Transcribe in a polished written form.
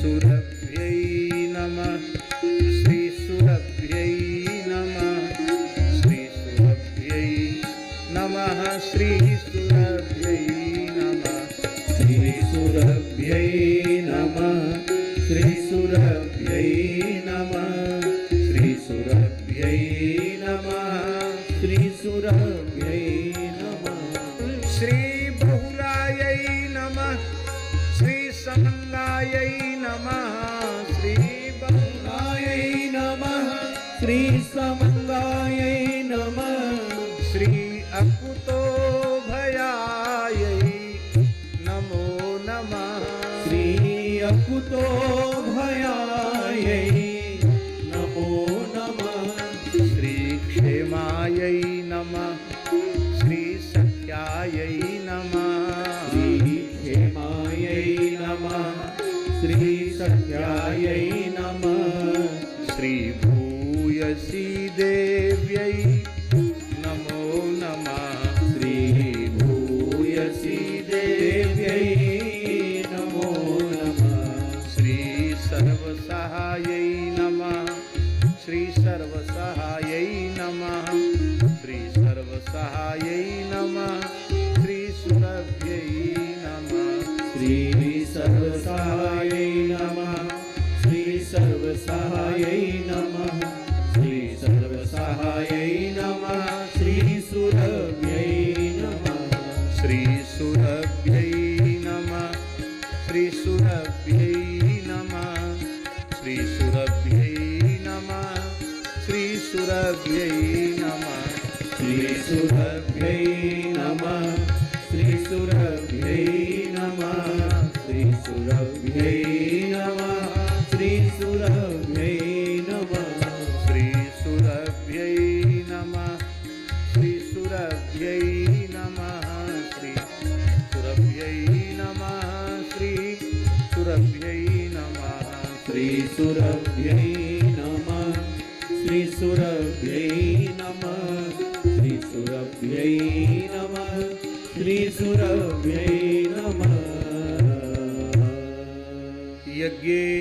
श्रीसुरभ्यै नमः श्रीसुरभ्यै नमः श्रीसुरभ्यै नमः श्रीसुरभ्यै नमः श्रीसुरभ्यै नमः श्रीसुरभ्यै नमः श्रीसुरभ्यै नमः श्रीसुरभ्यै नमः श्री बहुलायै नमः श्री समंगायै नमः श्री बहुलायै नमः श्री समंगायै नमः श्री अकुतो भयायै नमो नमः श्री अकुतो भयायै नमो नमः श्री क्षेमायै नमः श्री सख्यायै नमः श्री क्षेमायै नमः श्री सख्यायै नमः श्री भूयसी देव्यै नमो नमः श्री भूयसी देव्यै नमो नमः श्री सर्वसहायै नमः श्री सर्वसहायै नमः श्री सर्वसहायै नमः श्री सुरभ्यै नमः श्री सर्वसहायै नमः श्री सर्वसहायै नमः श्री सर्वसहायै नमः श्री सुरभ्यै नमः श्री सुरभ्यै नमः श्री सुरभ्यै नमः श्री सुरभ्यै नमः श्री सुरभ्यै नमः श्री सुरभ्यै नमः श्री सुरभ्यै नमः श्री सुरभ्यै नमः श्री सुरभ्यै नमः श्री सुरभ्यै नमः श्री सुरभ्यै नमः श्री सुरभ्यै नमः श्री सुरभ्यै नमः श्री सुरभ्यै नमः श्री सुरभ्यै नमः श्री सुरभ्यै नमः श्री सुरभ्यै नमः यज्ञे